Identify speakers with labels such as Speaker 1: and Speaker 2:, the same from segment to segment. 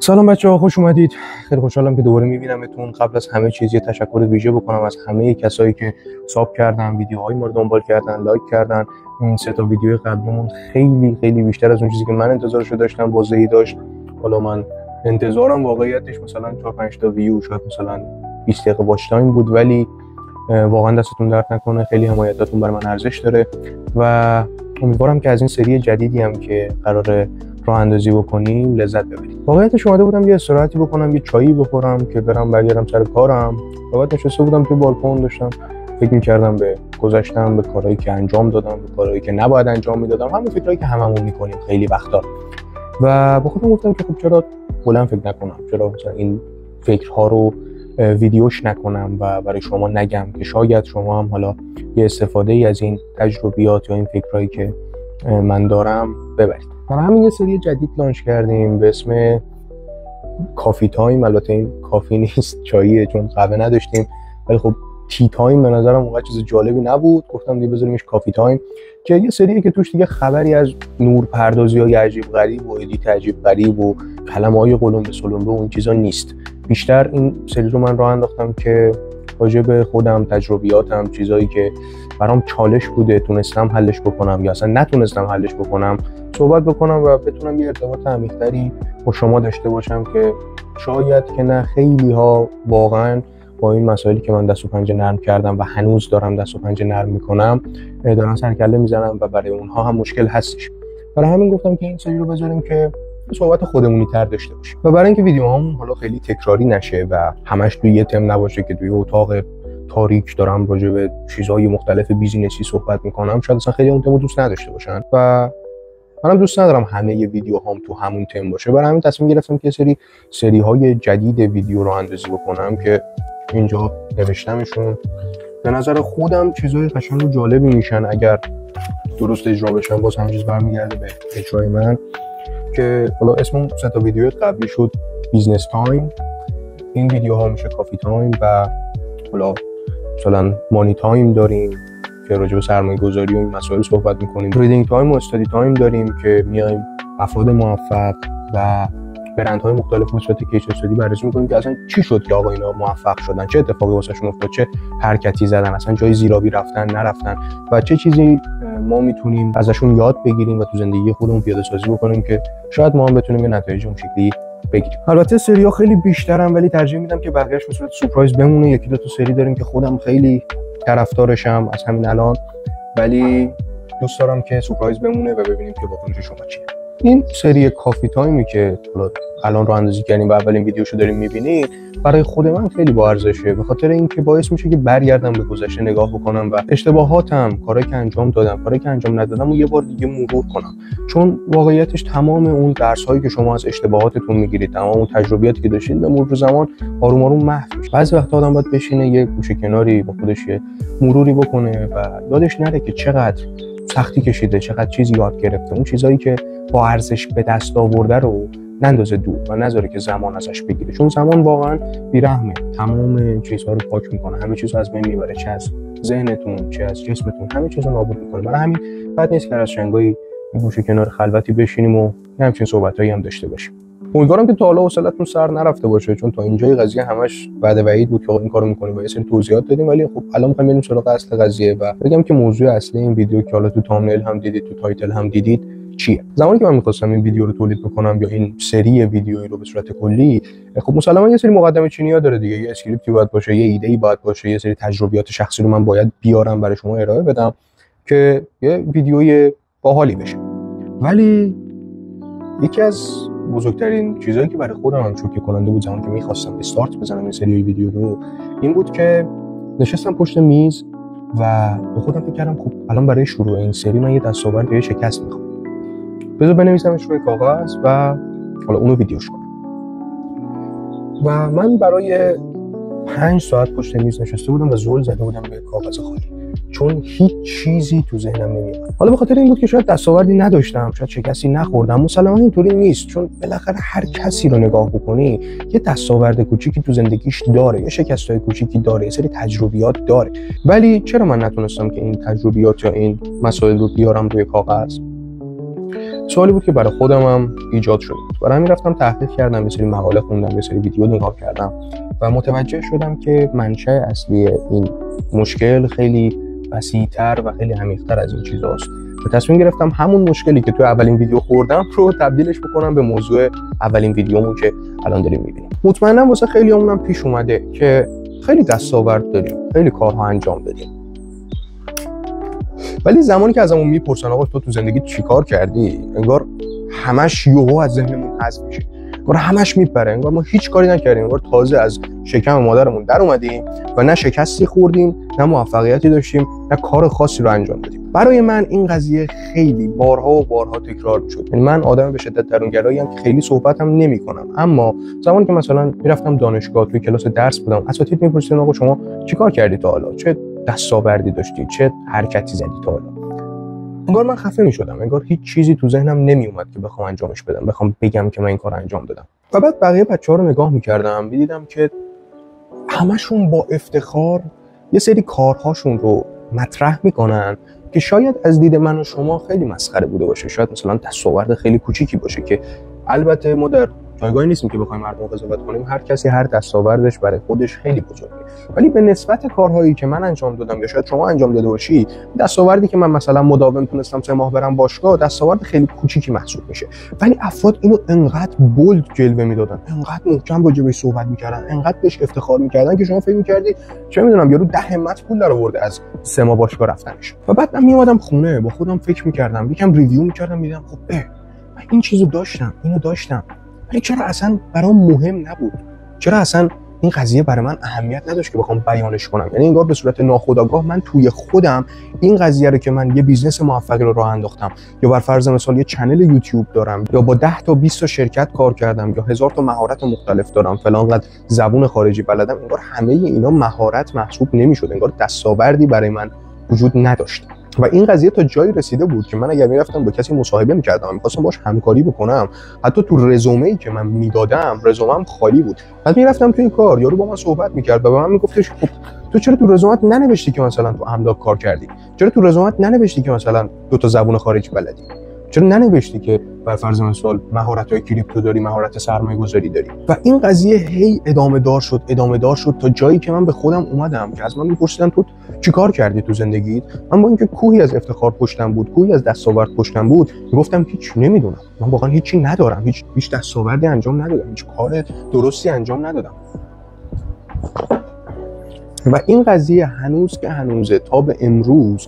Speaker 1: سلام بچه‌ها، خوش اومدید. خیلی خوشحالم که دوباره می‌بینمتون. قبل از همه چیز یه تشکر ویژه بکنم از همه کسایی که ساب کردن، ویدیوهای ما رو دنبال کردن، لایک کردن. این سه تا ویدیو قبلیمون خیلی بیشتر از اون چیزی که من انتظارش رو داشتم واضحی داشت. حالا من انتظارم واقعیتش مثلا 4-5 تا ویو، شاید مثلا 20 دقیقه واچ تایم بود، ولی واقعا دستتون درد نکنه. خیلی حمایتاتون برای من ارزش داره و امیدوارم که از این سری جدیدی هم که قراره راه اندازی بکنیم لذت ببرید. واقعیتش اومده بودم یه استراحتی بکنم، یه چایی بخورم که برم برگردم سر کارم. واقعا نشسته بودم تو بالکن، داشتم فکر می‌کردم به گذشتم، به کارهایی که انجام دادم، به کارهایی که نباید انجام میدادم، همون فکرایی که هممون میکنیم خیلی وقتا. و با خودم گفتم که خب چرا بلند فکر نکنم، چرا مثلا این فکرها رو ویدیوش نکنم و برای شما نگم که شاید شما هم حالا یه استفاده‌ای از این تجربیات یا این فکرایی که من دارم ببرید. برای همین یه سری جدید لانچ کردیم به اسم کافی تایم. البته این کافی نیست، چاییه، چون قهوه نداشتیم، ولی خب تی تایم به نظرم اونقدر چیز جالبی نبود. گفتم دیگه بذاریمش کافی تایم، که یه سریه که توش دیگه خبری از نورپردازی‌های عجیب غریب و ادیت عجیب غریب و کلمه‌های قلمبه سلمبه و این چیزا نیست. بیشتر این سری رو من راه انداختم که راجع به خودم، تجربیاتم، چیزایی که برام چالش بوده تونستم حلش بکنم یا اصلا نتونستم حلش بکنم صحبت بکنم و بتونم یه ارتباط عمیق‌تری با شما داشته باشم که شاید که نه خیلی ها واقعا با این مسائلی که من دست و پنجه نرم کردم و هنوز دارم دست و پنجه نرم میکنم دارن سرکله میزنم و برای اونها هم مشکل هستش. برای همین گفتم که این سری رو بذاریم که صحبت خودمونی تر داشته باشیم و برای اینکه ویدیوهامون حالا خیلی تکراری نشه و همش توی یه تم نباشه که توی اتاق تاریک دارم راجع به چیزهای مختلف بیزینسی صحبت میکنم، شاید اصلا خیلی اون تمو دوست نداشته باشن و منم دوست ندارم همه ویدیوهام تو همون تم باشه. برای همین تصمیم گرفتم که سری‌های جدید ویدیو رو اندازی بکنم که اینجا نوشتمشون. به نظر خودم چیزای قشنگ و جالبی میشن اگر درست اجرا بشن. باز همین چیز برمیگرده به اجرای من که حالا اسم سه تا ویدیو قبلی شد بیزنس تایم، این ویدیوها میشه کافی تایم و حالا مثلا مانی تایم داریم که راجع به سرمایه‌گذاری و این مسائل صحبت می‌کنیم. ریدینگ تایم و استادی تایم داریم که میایم افراد موفق و برندهای مختلف به صورت کیس استادی بررسی می‌کنیم که اصلا چی شد که آقا اینا موفق شدن، چه اتفاقی واسهشون افتاد، چه حرکتی زدن، اصلا جای زیرابی رفتن نرفتن و چه چیزی ما میتونیم ازشون یاد بگیریم و تو زندگی خودمون پیاده سازی بکنیم که شاید ما هم بتونیم یه نتایج اون شکلی بگیریم. البته سری‌ها خیلی بیشترن ولی ترجیح میدم که بقیه‌اش به صورت سورپرایز بمونه. یکی دو تا سری داریم که خودم خیلی طرفدارشم از همین الان، ولی دوست دارم که سورپرایز بمونه و ببینیم که واکنش شما چیه. این سری کافی تایمی که الان راه اندازی کردیم و اولین ویدیوشو داریم می‌بینید برای خود من خیلی با ارزشه، به خاطر اینکه باعث میشه که برگردم به گذشته نگاه بکنم و اشتباهاتم، کارهایی که انجام دادم، کارهایی که انجام ندادم و یه بار دیگه مرور کنم. چون واقعیتش تمام اون درس‌هایی که شما از اشتباهاتتون میگیرید، تمام اون تجربیاتی که داشتید به مرور زمان آروم آروم محو میشه. بعضی وقتا آدم باید بشینه یه گوشه کناری با خودش یه مروری بکنه و یادش نره که چقدر سختی کشیده، چقدر چیز یاد گرفته، اون چیزایی که با ارزش به دست آورده رو نندازه دور و نذاره که زمان ازش بگیره، چون زمان واقعا بی‌رحمه، تمام چیزها رو پاک میکنه، همه چیز رو از بین میبره، چه از ذهنتون چه از جسمتون، همه چیز رو نابود میکنه. برای همین بد نیست که از شنگایی گوشه کنار خلوتی بشینیم و همچین صحبتایی هم داشته باشیم. امیدوارم که تا حالا حوصله‌تون سر نرفته باشه، چون تا اینجای قضیه همش وعده وعید بود که این کارو می‌کنیم و یه سری توضیحات دادیم، ولی خب الان می‌خوایم بریم سراغ اصل قضیه و بگم که موضوع اصلی این ویدیو که حالا تو تامنیل هم دیدید، تو تایتل هم دیدید چیه. زمانی که من می‌خواستم این ویدیو رو تولید بکنم یا این سری ویدیویی رو به صورت کلی، خب مسلماً یه سری مقدمه چینی‌ها داره دیگه، یه اسکریپتی باید باشه، یه ایده‌ای باید باشه، یه سری تجربیات شخصی رو من باید بیارم برای شما ارائه بدم که یه ویدیوی باحالی بشه. ولی یکی از بزرگترین چیزایی که برای خودم هم شوکه کننده بود زمانی که می‌خواستم استارت بزنم این سری ویدیو رو، این بود که نشستم پشت میز و به خودم فکر کردم خب الان برای شروع این سری من یه دستاورد یا شکست می‌خوام. بذار بنویسمش روی کاغذ و حالا اونو ویدیوش کنم. و من برای 5 ساعت پشت میز نشسته بودم و زل زده بودم به کاغذ خالی، چون هیچ چیزی تو ذهنم نمیاد. حالا به خاطر این بود که شاید دستاوردی نداشتم، شاید شکستی نخوردم. مسلماً اینطوری نیست، چون بالاخره هر کسی رو نگاه بکنی یه دستاورد کوچیکی تو زندگیش داره، یه شکستای کوچیکی داره، یه سری تجربیات داره. ولی چرا من نتونستم که این تجربیات یا این مسائل رو بیارم روی کاغذ؟ سوالی بود که برای خودم هم ایجاد شد. برای همین رفتم تحقیق کردم، یه سری مقاله خوندم، یه سری ویدیو نگاه کردم و متوجه شدم که منشأ اصلی این مشکل خیلی وسیع‌تر و خیلی عمیق‌تر از این چیزاست. و تصمیم گرفتم همون مشکلی که تو اولین ویدیو خوردم رو تبدیلش بکنم به موضوع اولین ویدیومون که الان داریم می‌بینیم. مطمئنم واسه خیلیامون هم پیش اومده که خیلی دستاورد داریم، خیلی کارها انجام دادیم، ولی زمانی که ازمون میپرسن آقا تو زندگی چیکار کردی، انگار همش یهو از ذهنمون حذف میشه، انگار همش میپره، انگار ما هیچ کاری نکردیم، انگار تازه از شکم مادرمون در اومدیم و نه شکستی خوردیم، نه موفقیتی داشتیم، نه کار خاصی رو انجام دادیم. برای من این قضیه خیلی بارها و بارها تکرار میشد. یعنی من آدم به شدت درونگرایی ام که خیلی صحبتم نمیکنم، اما زمانی که مثلا میرفتم دانشگاه توی کلاس درس بودم، اساتید میپرسیدن آقا شما چیکار کردی تا حالا، چه دستاوردی داشتی، چه حرکتی زدی تا حالا، انگار من خفه میشدم، انگار هیچ چیزی تو ذهنم نمیومد که بخوام انجامش بدم، بخوام بگم که من این کارو انجام دادم. و بعد بقیه بچه‌ها رو نگاه می‌کردم، می‌دیدم که همشون با افتخار یه سری کارهاشون رو مطرح میکنن که شاید از دید من و شما خیلی مسخره بوده باشه، شاید مثلا دستاورد خیلی کوچیکی باشه که البته ما در جایگاهی نیستیم که بخوایم مردم قضاوت کنیم، هر کسی هر دستاوردش برای خودش خیلی بزرگه، ولی به نسبت کارهایی که من انجام دادم یا شاید شما انجام داده باشی، دستاوردی که من مثلا مداوم تونستم 3 ماه برم باشگاه، دستاورد خیلی کوچیکی محسوب میشه، ولی افراد اینو انقدر بولد جلوه میدادن، انقدر محکم راجع بهش صحبت میکردن، انقدر بهش افتخار میکردن که شما فکر میکردی چه میدونم یارو 10 همت پول درآورده از 3 ماه باشگاه رفتنش. و بعد من میومدم خونه با خودم فکر میکردم، یکم ریویو میکردم، میدیدم خب من این چیزو داشتم، اینو داشتم، ولی چرا اصلا برام مهم نبود؟ چرا اصلا این قضیه برای من اهمیت نداشت که بخوام بیانش کنم؟ یعنی انگار به صورت ناخودآگاه من توی خودم این قضیه رو که من یه بیزنس موفقی رو راه انداختم، یا بر فرض مثال یه چنل یوتیوب دارم، یا با 10 تا 20 تا شرکت کار کردم، یا 1000 تا مهارت مختلف دارم، فلان قد زبون خارجی بلدم، انگار همه اینا مهارت محسوب نمی‌شد، انگار دستاوردی برای من وجود نداشت. و این قضیه تا جایی رسیده بود که من اگر میرفتم با کسی مصاحبه میکردم، میخواستم باش همکاری بکنم، حتی تو رزومه‌ای که من میدادم رزومم خالی بود. بعد میرفتم تو این کار، یارو با من صحبت میکرد و به من میگفتش خب تو چرا تو رزومت ننوشتی که مثلا تو املاک کار کردی؟ چرا تو رزومت ننوشتی که مثلا 2 تا زبون خارجی بلدی؟ چرا ننوشتی که بر فرض مثال مهارت‌های کریپتو داری، مهارت سرمایه‌گذاری داری؟ و این قضیه هی ادامه دار شد تا جایی که من به خودم اومدم که از من میپرسیدن تو چیکار کردی تو زندگیت؟ من با اینکه کوهی از افتخار پشتم بود، کوهی از دستاورد پشتم بود، میگفتم هیچ نمیدونم، من واقعا هیچی ندارم، هیچ دستاوردی انجام ندادم، هیچ کار درستی انجام ندادم. و این قضیه هنوز که هنوزه، تا به امروز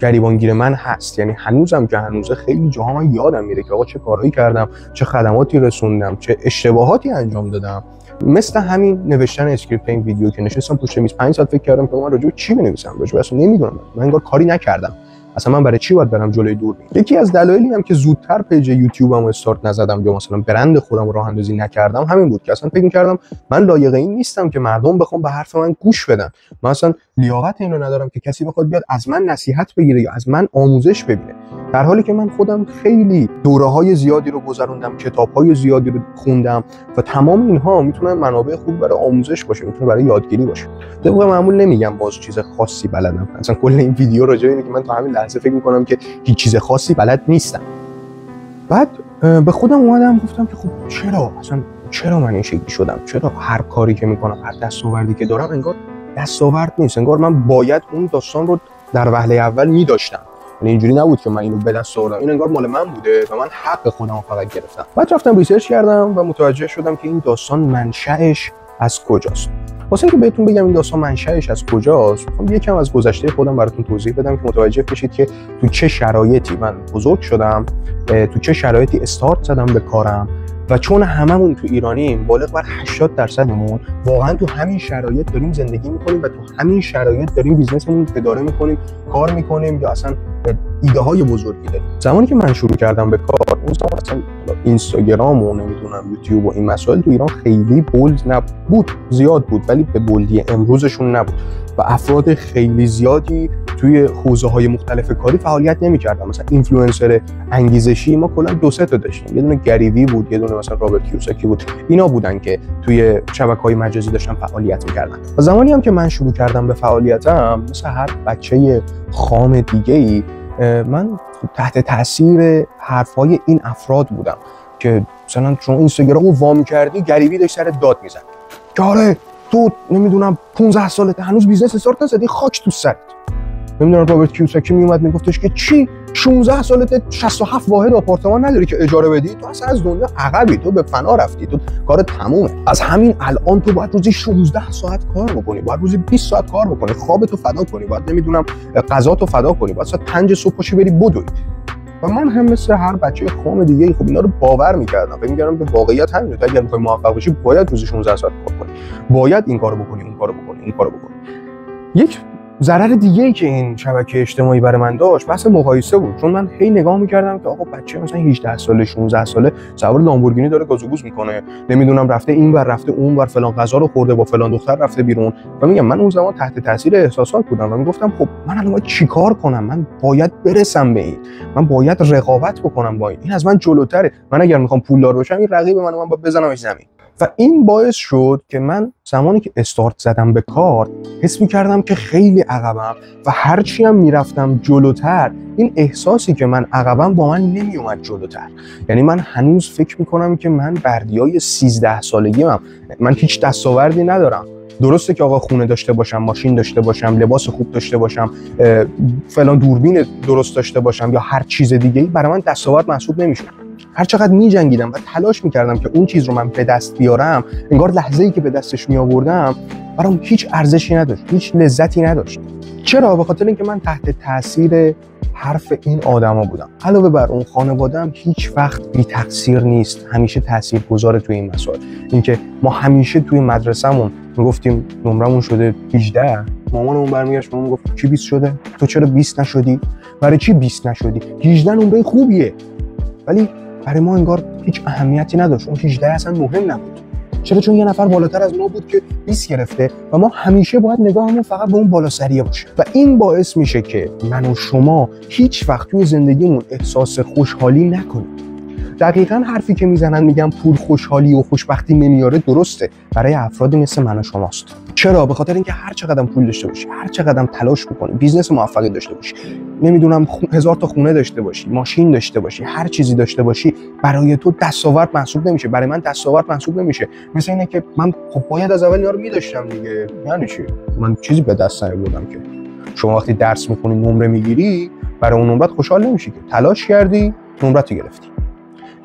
Speaker 1: گریبانگیر من هست. یعنی هنوزم که هنوزه خیلی جاها من یادم میره که آقا چه کارهایی کردم، چه خدماتی رسوندم، چه اشتباهاتی انجام دادم. مثل همین نوشتن اسکریپت این ویدیو که نشستم پشت میز 5 ساعت فکر کردم که من راجع به چی بنویسم، راجع به اصلا نمیدونم، من انگار کاری نکردم، اصلا من برای چی باید برم جلوی دوربین. یکی از دلایلی هم که زودتر پیج یوتیوبمو استارت نزدم یا مثلا برند خودم رو راه اندازی نکردم همین بود که اصلا فکر می‌کردم من لایق این نیستم که مردم بخوام به حرف من گوش بدن. من اصلا لیاقت اینو ندارم که کسی بخواد بیاد از من نصیحت بگیره یا از من آموزش ببینه. در حالی که من خودم خیلی دوره‌های زیادی رو گذروندم، کتاب‌های زیادی رو خوندم و تمام اینها میتونن منابع خوب برای آموزش باشه، میتونه برای یادگیری باشه. طبق معمول نمیگم باز چیز خاصی بلدم، اصلا کل این ویدیو راجع به اینه که من تا همین لحظه فکر می‌کنم که هیچ چیز خاصی بلد نیستم. بعد به خودم اومدم گفتم که خب چرا من این شکلی شدم؟ چرا هر کاری که میکنم، هر دستاوردی که دارم انگار دستاورد نیست، انگار من باید اون داستان رو در وهله اول می‌داشتم. یعنی اینجوری نبود که من اینو به دست آوردم، این انگار مال من بوده و من حق خودم فقط گرفتم. بعد رفتم ریسرچ کردم و متوجه شدم که این داستان منشأش از کجاست. واسه اینکه بهتون بگم این داستان منشأش از کجاست، میخوام یکم از گذشته خودم براتون توضیح بدم که متوجه بشید که تو چه شرایطی من بزرگ شدم، تو چه شرایطی استارت زدم به کارم و چون هممون تو ایرانیم، بالغ بر 80%مون واقعا تو همین شرایط داریم زندگی میکنیم و تو همین شرایط داریم بیزنسمون اداره میکنیم، کار میکنیم یا اصلا ایده های بزرگی داریم. زمانی که من شروع کردم به کار، اون زمان اصلا اینستاگرام و نمیدونم یوتیوب و این مسائل تو ایران خیلی بولد نبود، زیاد بود ولی به بولدی امروزشون نبود و افراد خیلی زیادی توی حوزه‌های مختلف کاری فعالیت نمی‌کردن. مثلا اینفلوئنسر انگیزشی ما کلا 2-3 تا داشتیم، یه دونه گریوی بود، یه دونه مثلا رابرت کیوساکی بود، اینا بودن که توی شبکه‌های مجازی داشتن فعالیت می‌کردن. و زمانی هم که من شروع کردم به فعالیتم، مثل هر بچه خام دیگه‌ای من تحت تاثیر حرفای این افراد بودم که مثلا شما اینستاگرام رو وا می‌کردی گریوی داشت سر داد میزد که آره تو نمیدونم 15 سالته هنوز بیزنس استارت نزدی، خاک تو سرت. نمیدونم رابرت کیوساکی میومد میگفتش که چی 16 سالته 67 واحد آپارتمان نداری که اجاره بدی، تو اصلا از دنیا عقبی، تو به فنا رفتی، تو کار تمومه. از همین الان تو باید روزی 16 ساعت کار بکنی، باید روزی 20 ساعت کار بکنی، خوابتو فدا کنی، باید نمیدونم غذاتو فدا کنی، باید ساعت 5 صبح پاشی بری بدوی. و من هم مثل هر بچه خام دیگه خب اینا رو باور می‌کردم، فکر می‌کردم که واقعیت همینه، تو اگر می‌خوای موفق بشی باید روزی 16 ساعت کار کنی، باید این کارو بکنی، اون کارو بکنی، این کارو بکنی. یک ضرر دیگه‌ای که این شبکه اجتماعی برای من داشت بحث مقایسه بود، چون من هی نگاه می‌کردم که آقا بچه مثلا 18 ساله 16 ساله سوار لامبورگینی داره گازوگوز میکنه، نمیدونم رفته اینور رفته اونور فلان غذا رو خورده با فلان دختر رفته بیرون. و میگم من اون زمان تحت تاثیر احساسات بودم و میگفتم خب من الان باید چیکار کنم، من باید برسم به این، من باید رقابت بکنم با این از من جلوتره، من اگر میخوام پولدار بشم این رقیب من باید بزنمش زمین. و این باعث شد که من زمانی که استارت زدم به کار حس می‌کردم که خیلی عقبم و هرچی هم میرفتم جلوتر این احساسی که من عقبم با من نمیومد جلوتر. یعنی من هنوز فکر می‌کنم که من بردیای 13 سالگی‌ام، من هیچ دستاوردی ندارم. درسته که آقا خونه داشته باشم، ماشین داشته باشم، لباس خوب داشته باشم، فلان دوربین درست داشته باشم یا هر چیز دیگه‌ای برای من دستاورد محسوب نمی‌شد. هر چقدر می‌جنگیدم و تلاش می‌کردم که اون چیز رو من به دست بیارم، انگار لحظه‌ای که به دستش می‌آوردم برام هیچ ارزشی نداشت، هیچ لذتی نداشت. چرا؟ به خاطر اینکه من تحت تاثیر حرف این آدما بودم. علاوه بر اون خانواده‌ام هیچ وقت بی تقصیر نیست، همیشه تاثیرگذار توی این مسائل. اینکه ما همیشه توی مدرسه‌مون میگفتیم نمرمون شده 18، مامانمون برمیگشت بهمون گفت کی 20 شده؟ تو چرا 20 نشدی؟ برای چی 20 نشدی؟ 18 نمره خوبیه. ولی برای ما انگار هیچ اهمیتی نداشت، اون 18 اصلا مهم نبود. چرا؟ چون یه نفر بالاتر از ما بود که 20 گرفته و ما همیشه باید نگاهمون فقط به اون بالاسریه باشه. و این باعث میشه که من و شما هیچ وقت توی زندگیمون احساس خوشحالی نکنیم. دقیقاً حرفی که میزنن میگن پول خوشحالی و خوشبختی نمیاره درسته برای افرادی مثل من و شماست. چرا؟ به خاطر اینکه هر چقدر پول داشته باشی، هر چقدر تلاش بکنی، بیزنس موفقی داشته باشی، نمیدونم 1000 تا خونه داشته باشی، ماشین داشته باشی، هر چیزی داشته باشی، برای تو دستاورد محسوب نمیشه، برای من دستاورد محسوب نمیشه. مثل اینه که من خب باید از اول اینا رو می‌داشتم دیگه. یعنی چی؟ من چیزی به دست نیاوردم که. شما وقتی درس می‌خونی نمره میگیری، برای اون نمرت خوشحال نمیشی که. تلاش کردی، نمرت گرفتی.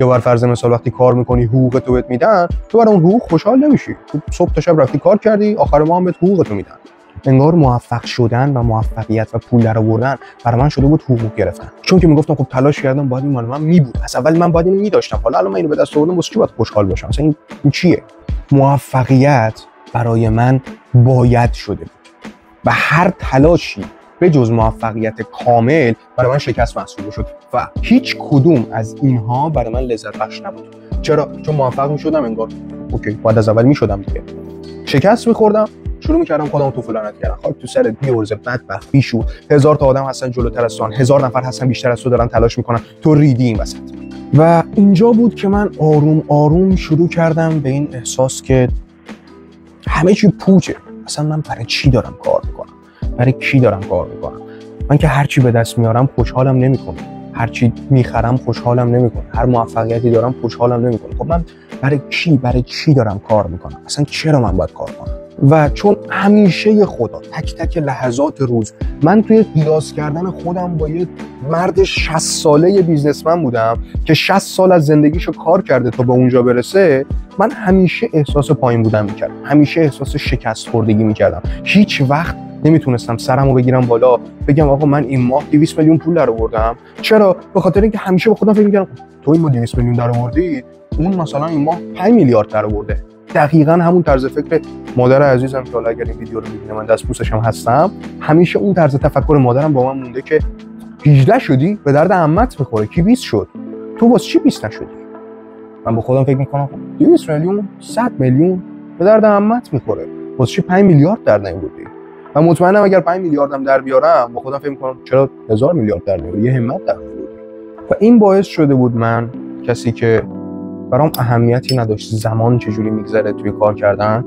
Speaker 1: یا بر فرض مثال وقتی کار میکنی حقوق تو بهت میدن، تو برای اون حقوق خوشحال نمیشی. تو صبح تا شب رفتی کار کردی، آخر ماه هم بهت حقوق تو میدن. انگار موفق شدن و موفقیت و پول درآوردن برای من شده بود حقوق گرفتن. چون که میگفتم خب تلاش کردم، باید این مال من میبود. از اول من باید اینو میداشتم. حالا الان من اینو به دست آوردم، واسه چی باید خوشحال باشم؟ مثلا این چیه؟ موفقیت برای من باید شده بود. و هر تلاشی به جز موفقیت کامل برای من شکست محسوب شد و هیچ کدوم از اینها برای من لذت بخش نبود. چرا؟ چون موفق میشدم انگار اوکی باید از اول میشدم دیگه. شکست میخوردم، شروع میکردم خودم تو فلانت کردن، خاک تو سرت، بیورزه، بدبخت، بیشور. 1000 تا آدم هستن جلوتر از تو، 1000 نفر هستن بیشتر از تو دارن تلاش میکنن، تو ریدی این وسط. و اینجا بود که من آروم آروم شروع کردم به این احساس که همه چی پوچه. اصلا من برای چی دارم کار میکنم؟ برای کی دارم کار میکنم؟ من که هر چی به دست میارم خوشحالم نمیکنه، هر چی میخرم خوشحالم نمیکنه، هر موفقیتی دارم خوشحالم نمیکنه. خب من برای چی دارم کار میکنم؟ اصلا چرا من باید کار کنم؟ و چون همیشه خدا تک تک لحظات روز من توی قیاس کردن خودم با یه مرد 60 ساله بیزنسمن بودم که 60 سال از زندگیشو کار کرده تا به اونجا برسه، من همیشه احساس پایین بودن میکردم، همیشه احساس شکست خوردگی میکردم. هیچ وقت نمیتونستم سرمو بگیرم بالا بگم آقا من این ماه 200 میلیون پول درآوردم. چرا؟ به خاطر اینکه همیشه به خودم فکر میکردم تو این ماه 200 میلیون درآوردی، اون مثلا این ماه 5 میلیارد درآورده. دقیقاً همون طرز فکر مادر عزیزم که حالا اگر این ویدیو رو می‌بینه من دستبوسش هم هستم، همیشه اون طرز تفکر مادرم با من مونده که 18 شدی به درد عمت می‌خوره، کی 20 شد؟ تو واسه چی 20 نشدی؟ من با خودم فکر می‌کنم 200 میلیون 100 میلیون به درد عمت می‌خوره، واسه چی 5 میلیارد در نمی‌آوردی؟ و مطمئنم اگر 5 میلیاردم در بیارم با خودم فکر می‌کنم چرا 1000 میلیارد در نمی‌آوردی؟ یه همت در آوردی. و این باعث شده بود من کسی که برام اهمیتی نداشت زمان چجوری میگذره توی کار کردن،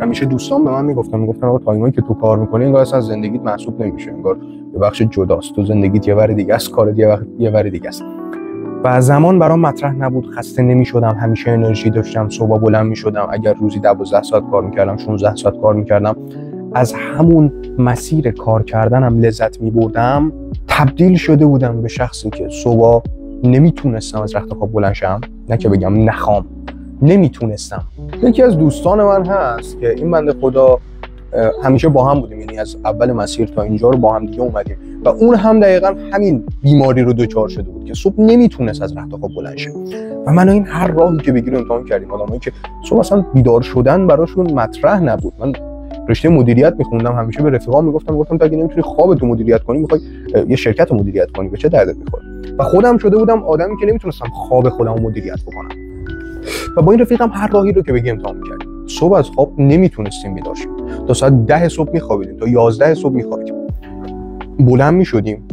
Speaker 1: همیشه دوستان به من میگفتن آقا تایمایی که تو کار میکنی انگار اصلا زندگیت محسوب نمیشه، انگار یه بخش جداست. تو زندگیت یه ور دیگه است، کارت یه ور دیگه است. و زمان برام مطرح نبود، خسته نمی‌شدم، همیشه انرژی داشتم، صبح بلند می‌شدم، اگر روزی 12 ساعت کار می‌کردم 16 ساعت کار می‌کردم، از همون مسیر کار کردنم لذت می‌بردم. تبدیل شده بودم به شخصی که صبح نمیتونستم از رخت خواب بلند شم، نه که بگم نخوام، نمیتونستم. یکی از دوستان من هست که این بنده خدا همیشه با هم بودیم، یعنی از اول مسیر تا اینجا رو با هم دیگه اومدیم و اون هم دقیقاً همین بیماری رو دچار شده بود که صبح نمیتونست از رخت خواب بلند شه و من این هر راهی که بگیریم امتحان کردیم. آدمایی که صبح اصلا بیدار شدن براشون مطرح نبود. من رشته مدیریت میخوندم، همیشه به رفیقام میگفتم تو اگه نمیتونی خوابتو مدیریت کنی، میخوای یه شرکت رو مدیریت کنی، به چه دردت میخوره؟ و خودم شده بودم آدمی که نمیتونستم خواب خودم رو مدیریت بکنم و با این رفیقم هر راهی رو که بگیم امتحان میکردیم. صبح از خواب نمیتونستیم بیدار شیم، تا ساعت 10 صبح میخوابیدیم، تا 11 صبح میخوابیدیم. بلند میشدیم،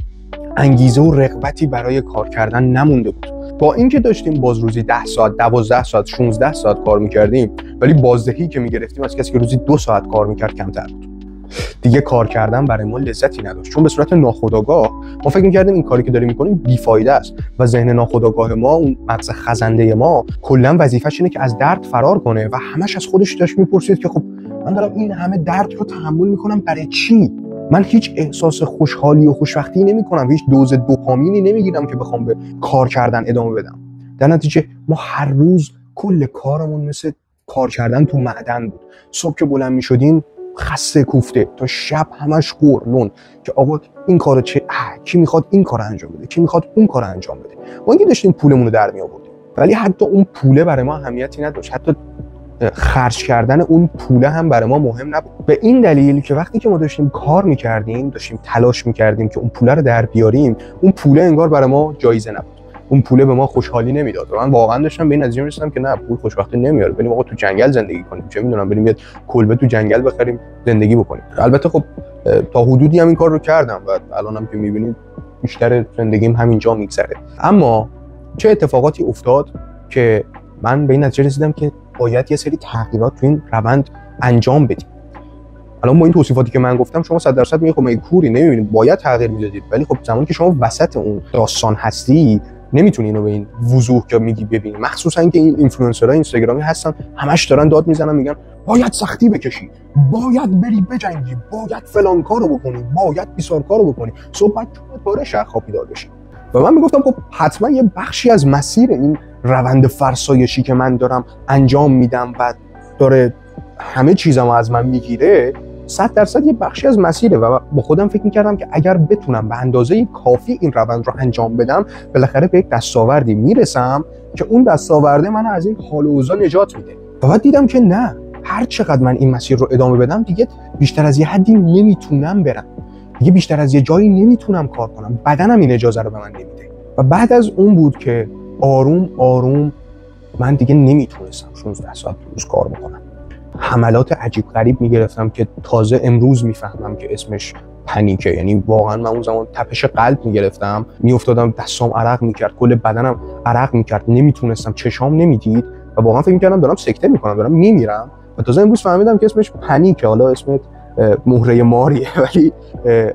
Speaker 1: انگیزه و رغبتی برای کار کردن نمونده بود. با اینکه داشتیم باز روزی 10 ساعت 12 ساعت 16 ساعت کار میکردیم، ولی بازدهی که میگرفتیم از کسی که روزی 2 ساعت کار میکرد کمتر بود. دیگه کار کردن برای ما لذتی نداشت، چون به صورت ناخودآگاه ما فکر می‌کردیم این کاری که داریم می‌کنیم بی‌فایده است و ذهن ناخودآگاه ما، اون مغز خزنده ما، کلا وظیفه‌ش اینه که از درد فرار کنه و همش از خودش داشت می‌پرسید که خب من دارم این همه درد رو تحمل می‌کنم برای چی؟ من هیچ احساس خوشحالی و خوشبختی نمی‌کنم، هیچ دوز دوپامینی نمی‌گیرم که بخوام به کار کردن ادامه بدم. در نتیجه ما هر روز کل کارمون مثل کار کردن تو معدن بود. صبح که بلند می‌شدیم خسته کوفته تا شب همش قرنون که آقا این کارو کی میخواد این کارو انجام بده، کی میخواد اون کارو انجام بده. ما اینکه داشتیم پولمون رو در می آوردیم، ولی حتی اون پوله برای ما اهمیتی نداشت، حتی خرج کردن اون پوله هم برای ما مهم نبود. به این دلیل که وقتی که ما داشتیم کار میکردیم، داشتیم تلاش میکردیم که اون پوله رو در بیاریم، اون پوله انگار برای ما جایزه نبود، اون پوله به ما خوشحالی نمیداد. و من واقعا داشتم به این نتیجه میرسیدم که نه، پول خوشبختی نمیاره، بریم آقا تو جنگل زندگی کنیم، چه میدونم بریم یه کلبه تو جنگل بخریم زندگی بکنیم. البته خب تا حدودی هم این کار رو کردم و الانم که میبینید بیشتر زندگیم همینجا میگذره. اما چه اتفاقاتی افتاد که من به این نتیجه رسیدم که باید یه سری تغییرات تو این روند انجام بدیم. الان با این توصیفاتی که من گفتم شما 100% میگید خب مگه کوری نمیبینید باید تغییر میدادید، ولی خب زمانی که شما وسط اون داستان هستی نمیتونی اینو به این وضوح که میگی ببینی. مخصوصا اینکه این اینفلوئنسرها اینستاگرامی هستن همش دارن داد میزنن، میگن باید سختی بکشی، باید بری بجنگی، باید فلان کارو بکنی، باید بیسار کارو بکنی، صبح باید پاره شخ بیدار بشی. و من میگفتم خب حتما یه بخشی از مسیر این روند فرسایشی که من دارم انجام میدم و داره همه چیزمو از من میگیره 100% یه بخشی از مسیره و با خودم فکر میکردم که اگر بتونم به اندازه کافی این روند رو انجام بدم بالاخره به یک دستاوردی میرسم که اون دستاورده من از این حال و اوضاع نجات میده. و بعد دیدم که نه، هر چقدر من این مسیر رو ادامه بدم دیگه بیشتر از یه حدی نمیتونم برم، دیگه بیشتر از یه جایی نمیتونم کار کنم، بدنم این اجازه رو به من نمیده. و بعد از اون بود که آروم آروم من دیگه نمیتونستم 16 ساعت روز کار بکنم. حملات عجیب غریب میگرفتم که تازه امروز میفهمم که اسمش پنیکه. یعنی واقعا من اون زمان تپش قلب میگرفتم، میافتادم دستام عرق میکرد، کل بدنم عرق میکرد، نمیتونستم، چشام نمیدید و واقعا فکر میکردم دارم سکته میکنم، دارم میمیرم. و تازه امروز فهمیدم که اسمش پنیکه. حالا اسمت مهره ماریه ولی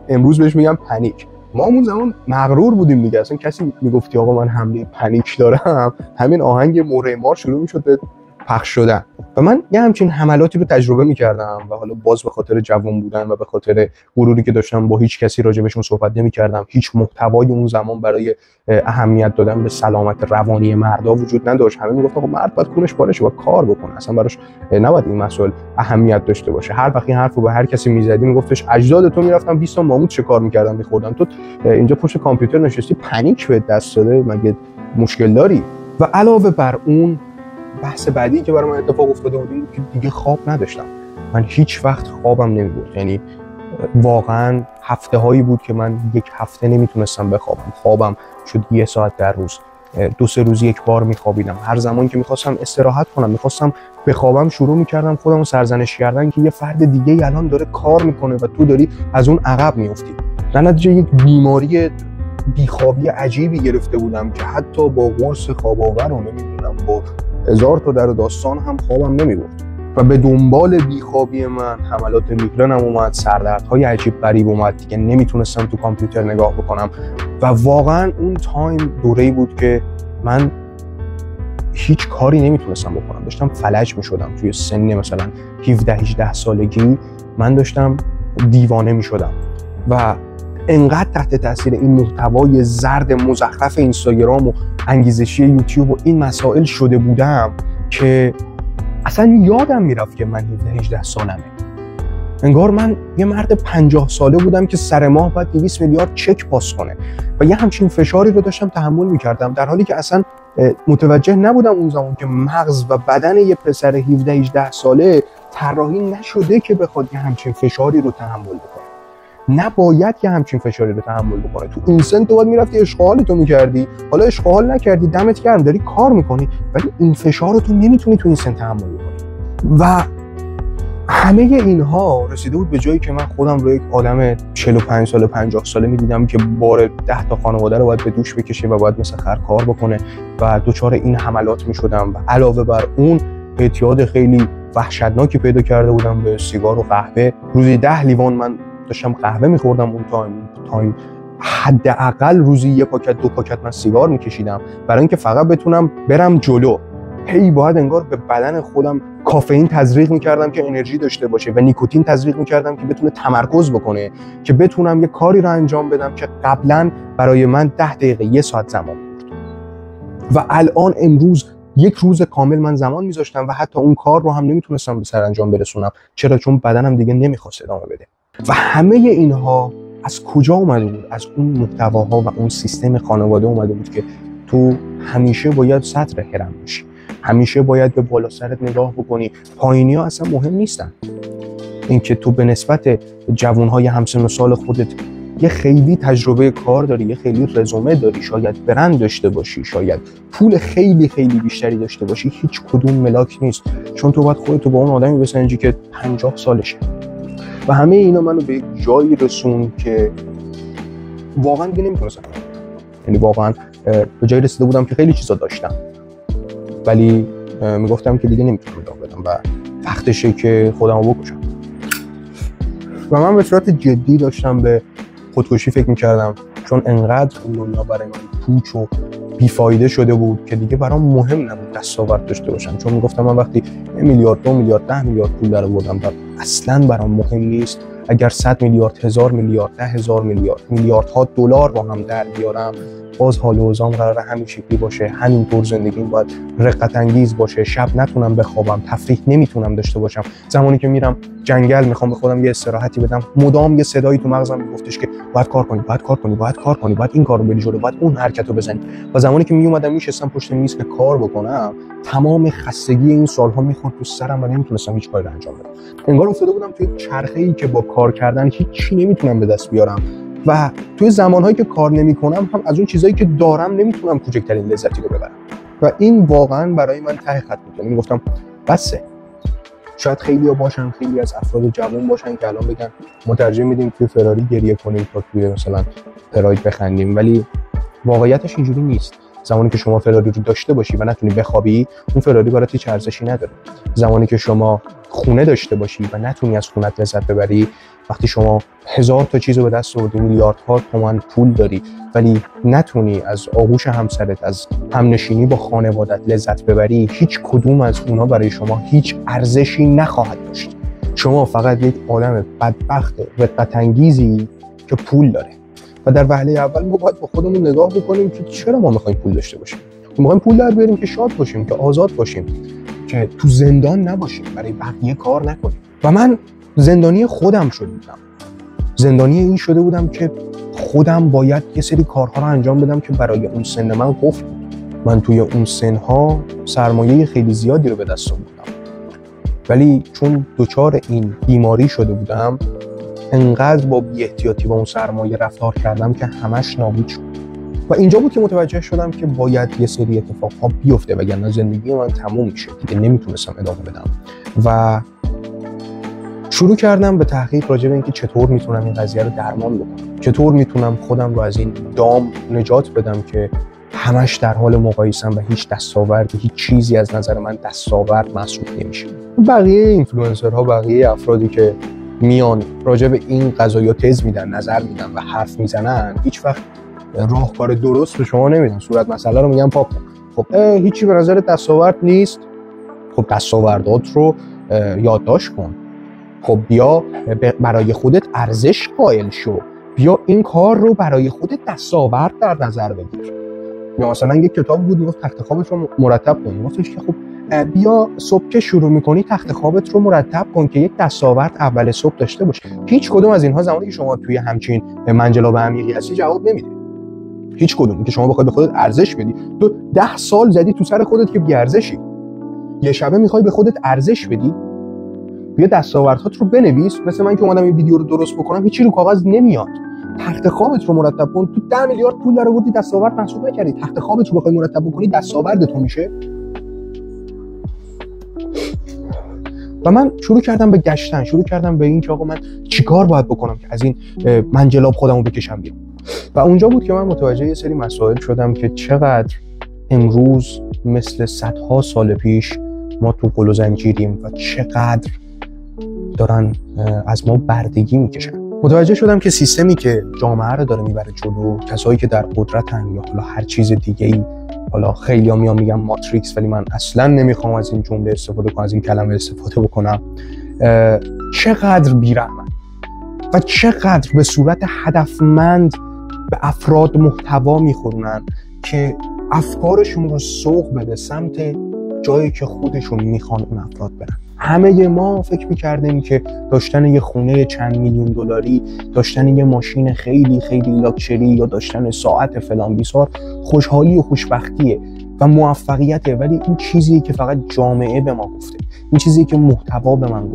Speaker 1: امروز بهش میگم پنیک. ما اون زمان مغرور بودیم دیگه، اصلا کسی میگفتی آقا من حمله پنیک دارم، همین آهنگ مهره مار شروع میشد به پخش شدن. و من یه همچین حملاتی رو تجربه میکردم و حالا باز به خاطر جوان بودن و به خاطر غروری که داشتم با هیچ کسی راجبشون صحبت نمیکردم، هیچ محتوای اون زمان برای اهمیت دادن به سلامت روانی مردا وجود نداشت. همه میگفتن خب مرد باید خونش پاره شه و کار بکنه، اصلا براش نباید این مسئله اهمیت داشته باشه. هر وقت این حرفو به هر کسی میزدی میگفتش اجداد تو میرفتن 20 تا ماموت چه کار میکردن میخوردن، تو اینجا پشت کامپیوتر نشستی پنیک به دست داده، مگه مشکل داری؟ و علاوه بر اون بحث بعدی که برای من اتفاق افتاده بود این بود که دیگه خواب نداشتم. من هیچ وقت خوابم نمیبرد، یعنی واقعا هفته هایی بود که من یک هفته نمیتونستم بخوابم. خوابم شد 1 ساعت در روز، 2-3 روز یک بار میخوابیدم. هر زمان که میخواستم استراحت کنم، میخواستم بخوابم، شروع میکردم خودمو سرزنش کردن که یه فرد دیگه الان داره کار میکنه و تو داری از اون عقب میافتی. در نتیجه یک بیماری بیخوابی عجیبی گرفته بودم که حتی با قرص خواب آور و نمیدونم با 1000 تا در داستان هم خوابم نمیبرد. و به دنبال بیخوابی من حملات میگرنم اومد، سردردهای عجیب غریب اومد، دیگه نمیتونستم تو کامپیوتر نگاه بکنم و واقعا اون تایم دوره‌ای بود که من هیچ کاری نمیتونستم بکنم، داشتم فلج میشدم. توی سن مثلا 17-18 سالگی من داشتم دیوانه میشدم و انقدر تحت تاثیر این محتوای زرد مزخرف اینستاگرام و انگیزشی یوتیوب و این مسائل شده بودم که اصلا یادم میرفت که من 17-18 سالمه. انگار من یه مرد 50 ساله بودم که سر ماه باید 200 میلیارد چک پاس کنه و یه همچین فشاری رو داشتم تحمل میکردم، در حالی که اصلا متوجه نبودم اون زمان که مغز و بدن یه پسر 17-18 ساله طراحی نشده که بخواد یه همچین فشاری رو تحمل بکنه. نباید یه همچین فشاری رو تحمل بکنه. تو این سن تو باید میرفتی عشق و حالتو میکردی، حالا عشق و حال نکردی، دمت گرم، داری کار میکنی، ولی این فشار رو تو نمیتونی تو این سن تحمل بکنی. و همه اینها رسیده بود به جایی که من خودم رو یک آدم 45 ساله 50 ساله میدیدم که بار 10 تا خانواده رو باید به دوش بکشه و باید مثل خر کار بکنه و دچار این حملات میشدم. و علاوه بر اون اعتیاد خیلی وحشتناکی پیدا کرده بودم به سیگار و قهوه. روزی 10 لیوان من داشتم قهوه میخوردم. اون تایم حداقل روزی 1 پاکت 2 پاکت من سیگار میکشیدم برای اینکه فقط بتونم برم جلو. هی باید انگار به بدن خودم کافئین تزریق میکردم که انرژی داشته باشه و نیکوتین تزریق میکردم که بتونه تمرکز بکنه، که بتونم یه کاری رو انجام بدم که قبلا برای من 10 دقیقه 1 ساعت زمان برد. و الان امروز 1 روز کامل من زمان میذاشتم و حتی اون کار رو هم نمیتونستم به سرانجام برسونم. چرا؟ چون بدنم دیگه نمیخواست ادامه بده. و همه اینها از کجا اومده بود؟ از اون محتواها و اون سیستم خانواده اومده بود که تو همیشه باید سطر هرم باشی، همیشه باید به بالا سرت نگاه بکنی. پایینی ها اصلا مهم نیستن. اینکه تو به نسبت جوانهای همسن و سال خودت یه خیلی تجربه کار داری، یه خیلی رزومه داری، شاید برند داشته باشی، شاید پول خیلی خیلی بیشتری داشته باشی، هیچ کدوم ملاک نیست، چون تو باید خودتو با اون آدمی بسنجی که 50 سالشه. و همه اینا منو به یک جایی رسون که واقعا دیگه نمیتونستم، یعنی واقعا به جایی رسیده بودم که خیلی چیزا داشتم ولی میگفتم که دیگه نمیتونم ادامه بدم و وقتشه که خودمو بکشم. و من به صورت جدی داشتم به خودکشی فکر میکردم، چون انقدر اون دنیا برای من پوچ و بیفایده شده بود که دیگه برام مهم نبود دستاورد داشته باشم. چون میگفتم من وقتی 1 میلیارد 2 میلیارد 10 میلیارد پول درآوردم و اصلا برام مهم نیست اگر 100 میلیارد 1000 میلیارد 10,000 میلیارد میلیاردها دلار با هم در بیارم، باز حال و اوضاعم قراره همین شکلی باشه، همینطور زندگیم باید رقت انگیز باشه، شب نتونم بخوابم، تفریح نمیتونم داشته باشم. زمانی که میرم جنگل میخوام به خودم یه استراحتی بدم، مدام یه صدایی تو مغزم میگفتش که باید کار کنی، باید کار کنی، باید کار کنی، باید این کارو بری جلو، باید اون حرکتو بزنی. و زمانی که میومدم میشستم پشت میز که کار بکنم، تمام خستگی این سالها میخورد تو سرم و نمیتونستم هیچ کاری انجام بدم. انگار افتاده بودم توی چرخه‌ای که با کار کردن هیچی نمیتونم به دست بیارم و توی زمانهایی که کار نمی‌کنم هم از اون چیزایی که دارم نمیتونم کوچکترین لذتی رو ببرم. و این واقعا برای من ته خط بود. میگفتم بسه. شاید خیلی‌ها باشن، خیلی از افراد جوان باشن که الان بگن ما ترجیح میدیم توی فراری گریه کنیم تا توی مثلا پراید بخندیم، ولی واقعیتش اینجوری نیست. زمانی که شما فراری رو داشته باشی و نتونی بخوابی، اون فراری برات هیچ ارزشی نداره. زمانی که شما خونه داشته باشی و نتونی از خونت لذت ببری، وقتی شما 1000 تا چیزو به دست آوردی، میلیاردها تومان پول داری ولی نتونی از آغوش همسرت، از همنشینی با خانوادت لذت ببری، هیچ کدوم از اونها برای شما هیچ ارزشی نخواهد داشت. شما فقط یک آدم بدبخت رقت انگیزی که پول داره. و در وهله اول ما باید با خودمون نگاه بکنیم که چرا ما می‌خوایم پول داشته باشیم. ما می‌خوایم پول در بیاریم که شاد باشیم، که آزاد باشیم، که تو زندان نباشیم، برای بقیه کار نکنیم. و من زندانی خودم شده بودم. زندانی این شده بودم که خودم باید یه سری کارها رو انجام بدم که برای اون سن من قفل بود. من توی اون سنها سرمایه خیلی زیادی رو به دست آوردم، ولی چون دچار این بیماری شده بودم، انقدر با بی‌احتیاطی با اون سرمایه رفتار کردم که همش نابود شد. و اینجا بود که متوجه شدم که باید یه سری اتفاقها بیفته وگرنه زندگی من تموم میشه، دیگه نمیتونستم ادامه بدم. و شروع کردم به تحقیق راجع به اینکه چطور میتونم این قضیه رو درمان بکنم، چطور میتونم خودم رو از این دام نجات بدم که همش در حال مقایسه و هیچ دستاوردی، هیچ چیزی از نظر من دستاورد محسوب نمیشه. بقیه اینفلوئنسرها، بقیه افرادی که میان راجع به این قضایا تز میدن، نظر میدن و حرف میزنن، هیچ وقت راهکار درست به شما نمیدن. صورت مسئله رو میگن پاک کن. خب هیچی به نظر دستاورد نیست. خب دستاوردات رو یادداشت کن. خب بیا برای خودت ارزش قائل شو. بیا این کار رو برای خودت دستاورد در نظر بگیر. یا مثلا یک کتاب بود میگفت تخت خوابت رو مرتب کن. میگفتش که خب بیا صبح که شروع میکنی تخت خوابت رو مرتب کن که یک دستاورد اول صبح داشته باش. هیچ کدوم از اینها زمانی که شما توی همچین منجلاب عمیقی هستی جواب نمیده. هیچ کدوم که شما بخوای به خودت ارزش بدی. تو 10 سال زدی تو سر خودت که بی ارزشی. یه شبه میخوای به خودت ارزش بدی؟ بیا دستاوردهات رو بنویس. مثل من که اومدم این ویدیو رو درست بکنم هیچی رو کاغذ نمیاد. تخت خوابت رو مرتب کن. تو 10 میلیارد پول در آوردی دستاورد محسوب نکردی. تخت خوابت رو بخوای مرتب بکنی دستاورد تو میشه. و من شروع کردم به گشتن، شروع کردم به این که آقا من چیکار باید بکنم که از این منجلاب خودمو بکشم بیرون. و اونجا بود که من متوجه یه سری مسائل شدم که چقدر امروز مثل صدها سال پیش ما تو قل و زنجیریم و چقدر دارن از ما بردگی میکشن. متوجه شدم که سیستمی که جامعه رو داره میبره جلو، کسایی که در قدرتن یا حالا هر چیز دیگه‌ای، حالا خیلی‌ها میان میگن ماتریکس، ولی من اصلا نمیخوام از این جمله استفاده کنم، از این کلمه استفاده بکنم، چقدر بی‌رحمن و چقدر به صورت هدفمند به افراد محتوا میخورونن که افکارشون رو سوق بده سمت جایی که خودشون میخوان اون افراد برن. همه ما فکر میکردیم که داشتن یه خونه چند میلیون دلاری، داشتن یه ماشین خیلی خیلی لاکچری یا داشتن ساعت فلان بیسار خوشحالی و خوشبختیه و موفقیته، ولی این چیزیه که فقط جامعه به ما گفته، این چیزیه که محتوا به من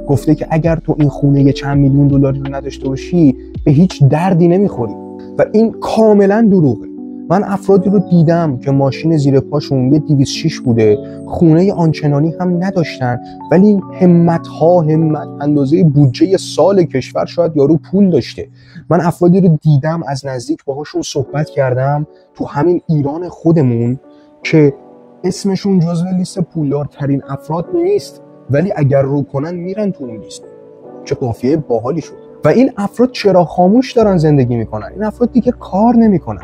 Speaker 1: گفته که اگر تو این خونه یه چند میلیون دلاری رو نداشته باشی به هیچ دردی نمیخوری و این کاملا دروغه. من افرادی رو دیدم که ماشین زیر پاشون یه 206 بوده، خونه آنچنانی هم نداشتن، ولی همت اندازه بودجه سال کشور شاید یارو پول داشته. من افرادی رو دیدم از نزدیک باهاشون صحبت کردم تو همین ایران خودمون که اسمشون جزو لیست پولدارترین افراد نیست، ولی اگر رو کنن میرن تو اون لیست. چه قافیه باحالی شد. و این افراد چرا خاموش دارن زندگی میکنن؟ این افراد دیگه کار نمیکنن.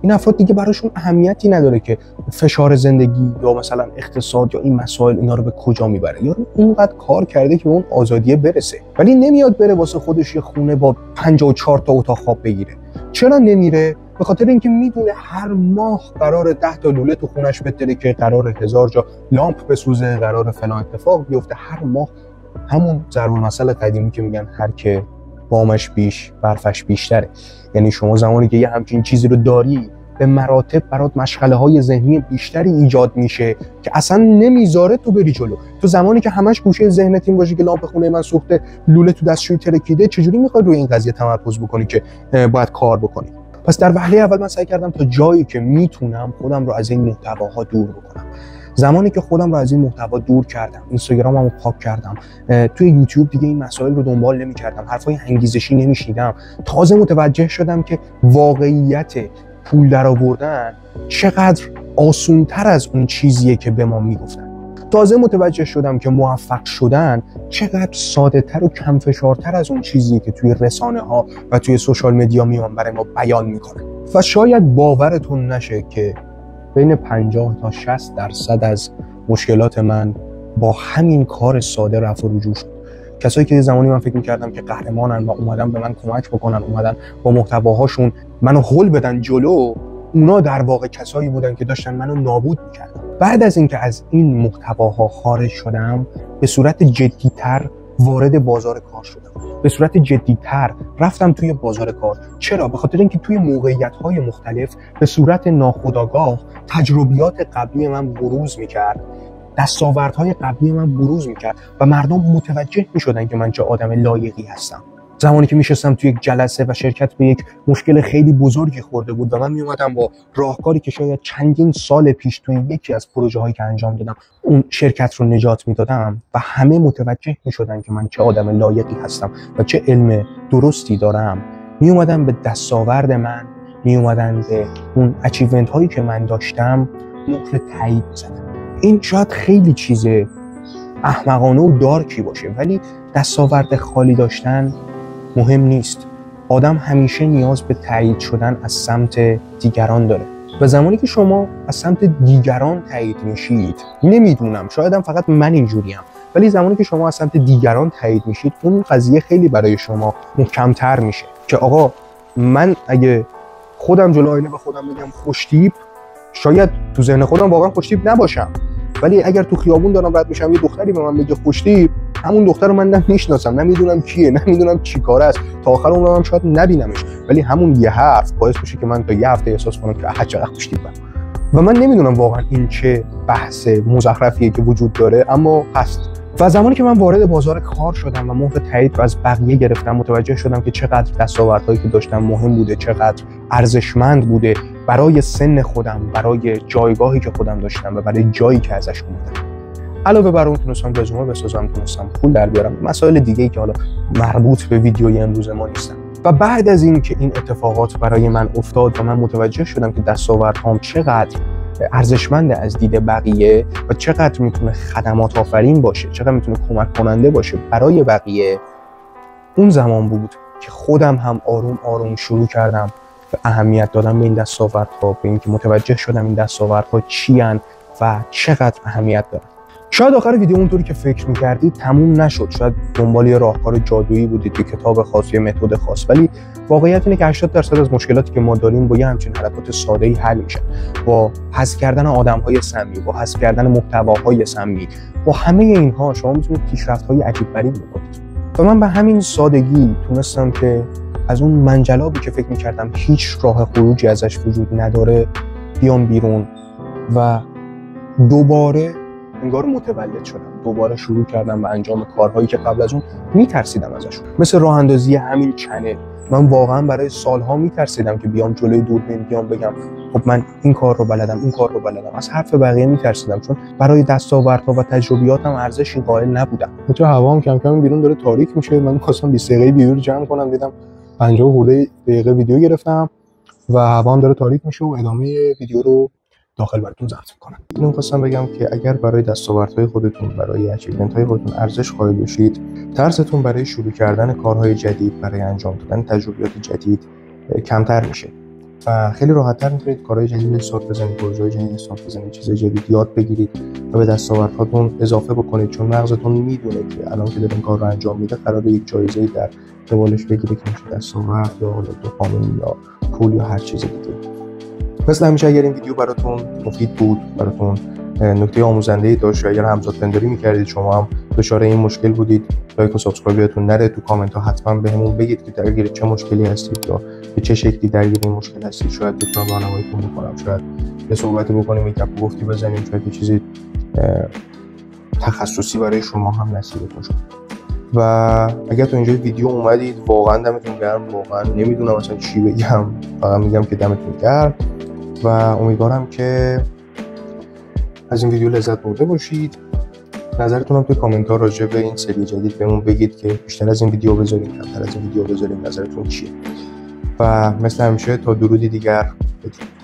Speaker 1: این افراد دیگه براشون اهمیتی نداره که فشار زندگی یا مثلا اقتصاد یا این مسائل اینا رو به کجا میبره. یارو اونقدر کار کرده که به اون آزادیه برسه، ولی نمیاد بره واسه خودش یه خونه با 54 تا اتاق خواب بگیره. چرا نمیره؟ به خاطر اینکه میدونه هر ماه قرار 10 تا لوله تو خونش بتره، که قرار 1000 جا لامپ بسوزه، قرار فلان اتفاق بیفته. هر ماه همون ضرب المثل قدیمی که میگن هر که بامش بیش برفش بیشتره. یعنی شما زمانی که یه همچین چیزی رو داری به مراتب برات مشغله‌های ذهنی بیشتری ایجاد میشه که اصلا نمیذاره تو بری جلو. تو زمانی که همش گوشه ذهنت این باشه که لامپ خونه من سوخته، لوله تو دستشویی ترکیده، چجوری میخوای روی این قضیه تمرکز بکنی که باید کار بکنی؟ پس در وهله اول من سعی کردم تا جایی که میتونم خودم رو از این محتواها دور بکنم. زمانی که خودم رو از این محتوا دور کردم، اینستاگراممو پاک کردم، توی یوتیوب دیگه این مسائل رو دنبال نمی‌کردم، حرفای انگیزشی نمی‌شنیدم، تازه متوجه شدم که واقعیت پول درآوردن چقدر آسان‌تر از اون چیزیه که به ما میگفتن. تازه متوجه شدم که موفق شدن چقدر ساده‌تر و کم فشارتر از اون چیزیه که توی رسانه‌ها و توی سوشال مدیا میان برای ما بیان میکنن. و شاید باورتون نشه که بین 50 تا 60% از مشکلات من با همین کار ساده رفع و رجوع شد. کسایی که زمانی من فکر می‌کردم که قهرمانن و اومدن به من کمک بکنن، اومدن با محتواهاشون منو هول بدن جلو، اونا در واقع کسایی بودن که داشتن منو نابود می‌کردن. بعد از اینکه از این محتواها خارج شدم، به صورت جدی‌تر وارد بازار کار شدم. به صورت جدی‌تر رفتم توی بازار کار. چرا؟ به خاطر اینکه توی موقعیت‌های مختلف به صورت ناخودآگاه تجربیات قبلی من بروز می‌کرد، دستاوردهای قبلی من بروز می‌کرد و مردم متوجه می‌شدن که من چه آدم لایقی هستم. زمانی که میشستم توی یک جلسه و شرکت به یک مشکل خیلی بزرگی خورده بود و من میومدم با راهکاری که شاید چندین سال پیش توی یکی از پروژه‌هایی که انجام دادم اون شرکت رو نجات میدادم و همه متوجه میشدن که من چه آدم لایقی هستم و چه علم درستی دارم، میومدم به دستاورد من می اومدن به اون اچیومنت هایی که من داشتم مهر تایید می‌زدن. این شاید خیلی چیز احمقانه و دارکی باشه، ولی دستاورد خالی داشتن مهم نیست. آدم همیشه نیاز به تایید شدن از سمت دیگران داره و زمانی که شما از سمت دیگران تایید میشید، نمیدونم شاید هم فقط من اینجوریم، ولی زمانی که شما از سمت دیگران تایید میشید اون قضیه خیلی برای شما محکم‌تر میشه که آقا من اگه خودم جلو آینه به خودم بگم خوشتیپ، شاید تو ذهن خودم واقعا خوشتیپ نباشم، ولی اگر تو خیابون دارم رد میشم یه دختری به من بگه خوشتیپ، همون دختر رو من نمیشناسم، نمیدونم کیه، نمیدونم چی کاره است، تا آخر عمرم هم شاید نبینمش، ولی همون یه حرف باعث میشه که من تا یه هفته احساس کنم که چقدر خوشتیپم. و من نمیدونم واقعا این چه بحث مزخرفیه که وجود داره، اما هست. و زمانی که من وارد بازار کار شدم و مهر تایید رو از بقیه گرفتم، متوجه شدم که چقدر دستاوردهایی که داشتم مهم بوده، چقدر ارزشمند بوده برای سن خودم، برای جایگاهی که خودم داشتم و برای جایی که ازش اومدم. علاوه بر اون تونستم رزومه بسازم، تونستم پول در بیارم، مسائل دیگه‌ای که حالا مربوط به ویدیوی امروز ما نیستن. و بعد از این که این اتفاقات برای من افتاد و من متوجه شدم که دستاوردهام چقدر ارزشمند از دید بقیه و چقدر میتونه خدمات آفرین باشه، چقدر میتونه کمک کننده باشه برای بقیه، اون زمان بود که خودم هم آروم آروم شروع کردم به اهمیت دادن به این دستاوردها، به اینکه متوجه شدم این دستاوردها چی ان و چقدر اهمیت دارن. شاید آخر ویدیو اونطوری که فکر می‌کردید تموم نشد، شاید دنبال یه راهکار جادویی بودید، یه کتاب خاص، یه متد خاص، ولی واقعیت اینه که 80% از مشکلاتی که ما داریم با یه همچین حرکات ساده‌ای حل میشن، با حذف کردن آدم‌های سمی، با حذف کردن محتواهای سمی، با همه اینها شما میتونید پیشرفت‌های عجیب غریب بکنید. و من به همین سادگی تونستم که از اون منجلابی که فکر می‌کردم هیچ راه خروجی ازش وجود نداره بیام بیرون و دوباره انگار متولد شدم، دوباره شروع کردم به انجام کارهایی که قبل از اون میترسیدم ازشون، مثل راه اندازی همین چنل. من واقعا برای سالها میترسیدم که بیام جلوی دوربین بیام بگم خب من این کار رو بلدم، این کار رو بلدم. از حرف بقیه میترسیدم چون برای دستاوردها و تجربیاتم ارزشی قائل نبودم. تو هوام کم کم بیرون داره تاریک میشه، من می‌خواستم 20 دقیقه ویدیو رو جمع کنم، دیدم 50 دقیقه ویدیو گرفتم و هوام داره تاریک میشه و ادامه ویدیو رو داخل براتون ضبط می‌کنم. اینو می‌خواستم بگم که اگر برای دستاوردهای خودتون، برای اچیومنت‌های خودتون ارزش قائل بشید، ترستون برای شروع کردن کارهای جدید، برای انجام دادن تجربیات جدید کمتر میشه و خیلی راحت‌تر می‌تونید کارهای جدید استارت بزنید، پروژه‌های جدید استارت بزنید، چیزای جدید یاد بگیرید و به دستاوردهاتون اضافه بکنید، چون مغزتون میدونه که الان که دارین کار رو انجام میده قراره یک جایزه‌ای در قبالش بگیره که میشه دستاورد یا دوپامین یا پول یا هر چیز دیگه. مثل همیشه اگر این ویدیو براتون مفید بود، براتون نکته آموزنده‌ای داشت، اگر همزاد پنداری می‌کردید، شما هم دچار این مشکل بودید، لایک و سابسکرایب یادتون نره. تو کامنت ها حتما بهمون بگید که درگیر چه مشکلی هستید یا به چه شکلی درگیر این مشکل هستید. شاید بتونم راهنماییتون بکنم، شاید یه صحبتی بکنیم، یک گپ گفتی بزنیم، شاید یه چیزی تخصصی برای شما هم نصیبتون شد. و اگر تو اینجا ویدیو اومدید واقعا دمتون گرم، واقعا نمیدونم اصلا چی بگم، فقط میگم که دمتون گرم و امیدوارم که از این ویدیو لذت برده باشید. نظرتون هم توی کامنت ها راجع به این سری جدید بهمون بگید که بیشتر از این ویدیو بذاریم، کمتر از این ویدیو بذاریم، نظرتون چیه. و مثل همیشه تا درودی دیگر بدرود.